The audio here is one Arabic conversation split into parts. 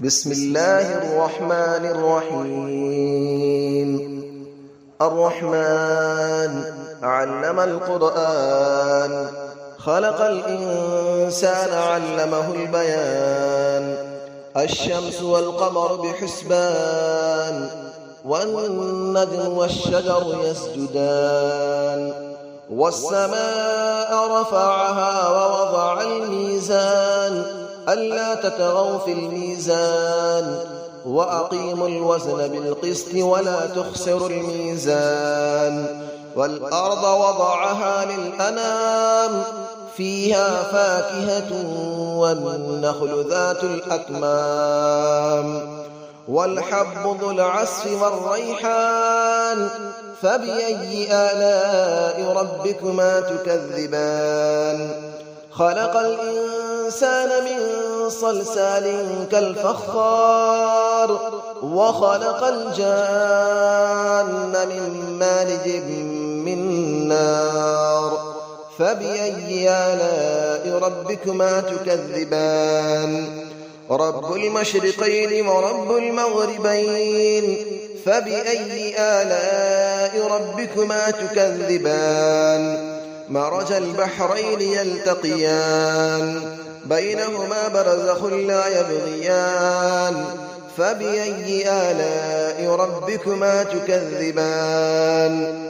بسم الله الرحمن الرحيم. الرحمن علم القرآن، خلق الإنسان علمه البيان. الشمس والقمر بحسبان، والنجم والشجر يسجدان. والسماء رفعها ووضع الميزان، ألا تطغوا في الميزان، وأقيموا الوزن بالقسط ولا تخسروا الميزان. والأرض وضعها للأنام، فيها فاكهة والنخل ذات الأكمام. والحب ذو العصف والريحان، فبأي آلاء ربكما تكذبان. خلق الإنسان من صلصال كالفخار، وخلق الجان من مارج من نار. فبأي آلاء ربكما تكذبان. رب المشرقين ورب المغربين، فبأي آلاء ربكما تكذبان. مرج البحرين يلتقيان، بينهما برزخ لا يبغيان. فبأي آلاء ربكما تكذبان.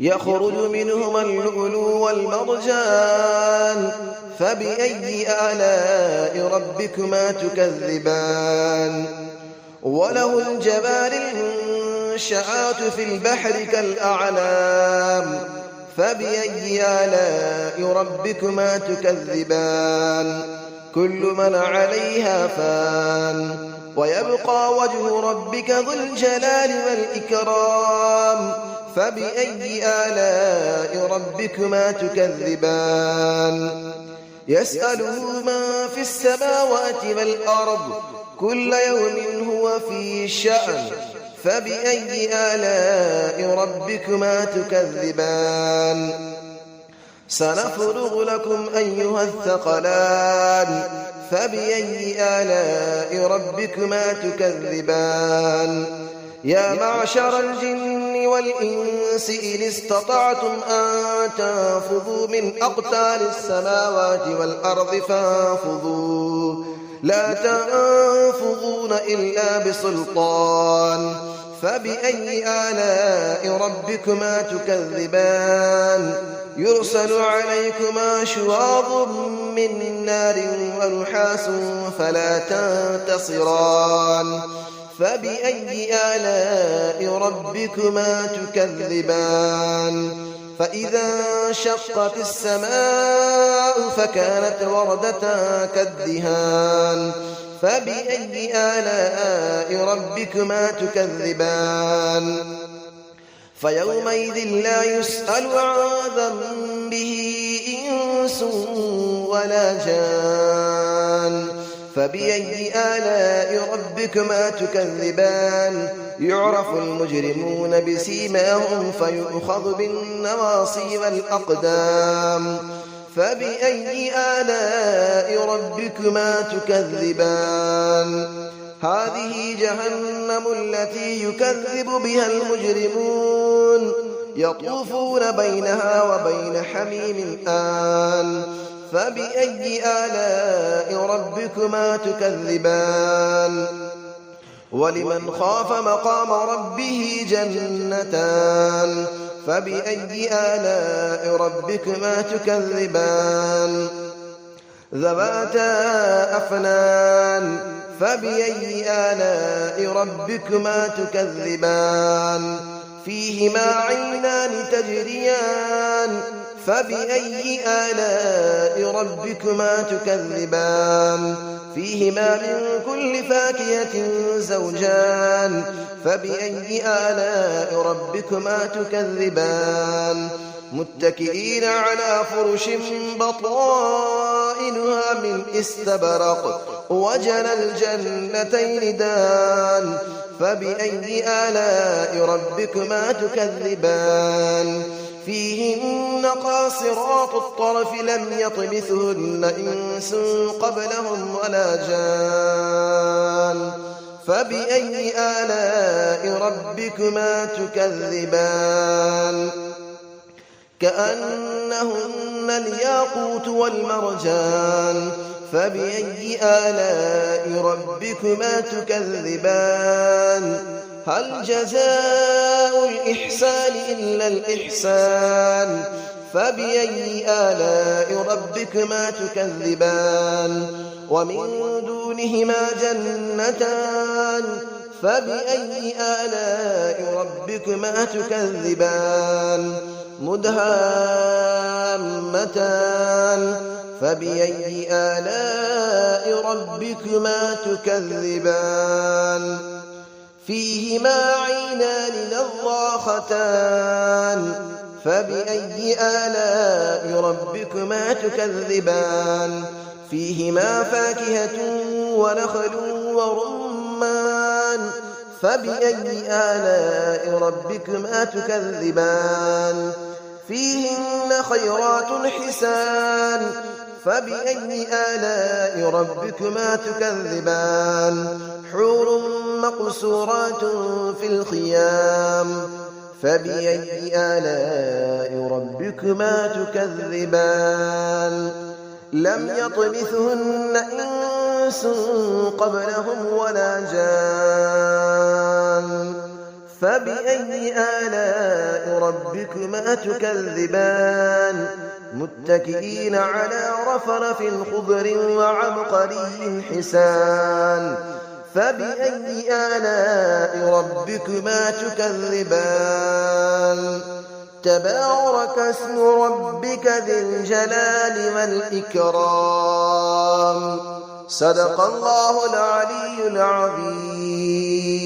يخرج منهما اللؤلؤ والمرجان، فبأي آلاء ربكما تكذبان. وله الجوار المنشآت في البحر كالأعلام، فبأي آلاء ربكما تكذبان. كل من عليها فان، ويبقى وجه ربك ذو الجلال والإكرام. فبأي آلاء ربكما تكذبان. يسأله من في السماوات والأرض، كل يوم هو في شأن. فبأي آلاء ربكما تكذبان. سنفرغ لكم أيها الثقلان، فبأي آلاء ربكما تكذبان. يا معشر الجن والإنس إن استطعتم أن تنفذوا من أقطار السماوات والأرض فانفذوا، لا تنفذون إلا بسلطان. فبأي آلاء ربكما تكذبان. يرسل عليكما شواظ من نار ونحاس فلا تنتصران. فبأي آلاء ربكما تكذبان. فإذا انشقت السماء فكانت وردة كالدهان. فبأي آلاء ربكما تكذبان. فيومئذ لا يسأل عن ذنبه إنس ولا جان. فبأي آلاء ربكما تكذبان. يعرف المجرمون بسيماهم فيؤخذ بالنواصي والأقدام. فبأي آلاء ربكما تكذبان. هذه جهنم التي يكذب بها المجرمون، يطوفون بينها وبين حميم آن. فبأي آلاء ربكما تكذبان. ولمن خاف مقام ربه جنتان. فبأي آلاء ربكما تكذبان. ذواتا أفنان. فبأي آلاء ربكما تكذبان. فيهما عينان تجريان. فبأي آلاء ربكما تكذبان. فيهما من كل فاكهة زوجان. فبأي آلاء ربكما تكذبان. متكئين على فرش بطائنها من استبرق، وجنى الجنتين دان. فبأي آلاء ربكما تكذبان. فيهن قاصرات الطرف لم يطمثهن إنس قبلهم ولا جان. فبأي آلاء ربكما تكذبان كأنهن الياقوت والمرجان فبأي آلاء ربكما تكذبان هل جزاء الإحسان إلا الإحسان فبأي آلاء ربكما تكذبان ومن دونهما جنتان فبأي آلاء ربكما تكذبان مدهامتان فبأي آلاء ربكما تكذبان فيهما عينان نضاختان فبأي آلاء ربكما تكذبان فيهما فاكهة ونخل ورمان فبأي آلاء ربكما تكذبان فيهن خيرات حسان فبأي آلاء ربكما تكذبان حور مقصورات في الخيام فبأي آلاء ربكما تكذبان لم يطمثهن إنس قبلهم ولا جان فبأي آلاء ربكما تكذبان متكئين على رفرف خضر وعبقري حسان فبأي آلاء ربكما تكذبان تبارك اسم ربك ذي الجلال والإكرام صدق الله العلي العظيم.